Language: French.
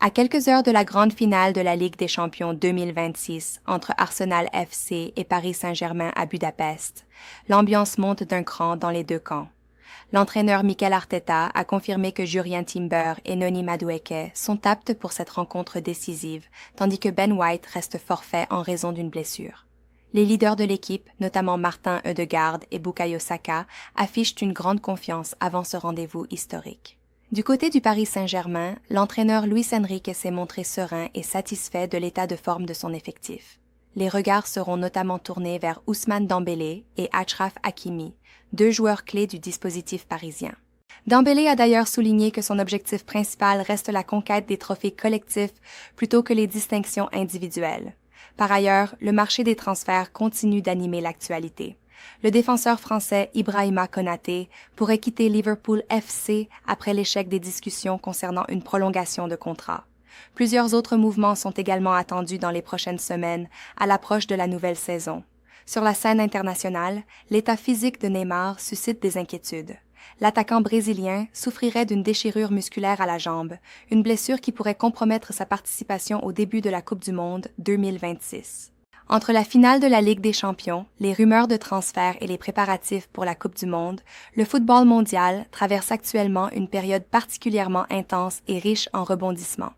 À quelques heures de la grande finale de la Ligue des champions 2026 entre Arsenal FC et Paris Saint-Germain à Budapest, l'ambiance monte d'un cran dans les deux camps. L'entraîneur Mikel Arteta a confirmé que Jurrien Timber et Noni Madueke sont aptes pour cette rencontre décisive, tandis que Ben White reste forfait en raison d'une blessure. Les leaders de l'équipe, notamment Martin Ødegaard et Bukayo Saka, affichent une grande confiance avant ce rendez-vous historique. Du côté du Paris Saint-Germain, l'entraîneur Luis Enrique s'est montré serein et satisfait de l'état de forme de son effectif. Les regards seront notamment tournés vers Ousmane Dembélé et Achraf Hakimi, deux joueurs clés du dispositif parisien. Dembélé a d'ailleurs souligné que son objectif principal reste la conquête des trophées collectifs plutôt que les distinctions individuelles. Par ailleurs, le marché des transferts continue d'animer l'actualité. Le défenseur français Ibrahima Konaté pourrait quitter Liverpool FC après l'échec des discussions concernant une prolongation de contrat. Plusieurs autres mouvements sont également attendus dans les prochaines semaines à l'approche de la nouvelle saison. Sur la scène internationale, l'état physique de Neymar suscite des inquiétudes. L'attaquant brésilien souffrirait d'une déchirure musculaire à la jambe, une blessure qui pourrait compromettre sa participation au début de la Coupe du Monde 2026. Entre la finale de la Ligue des champions, les rumeurs de transfert et les préparatifs pour la Coupe du Monde, le football mondial traverse actuellement une période particulièrement intense et riche en rebondissements.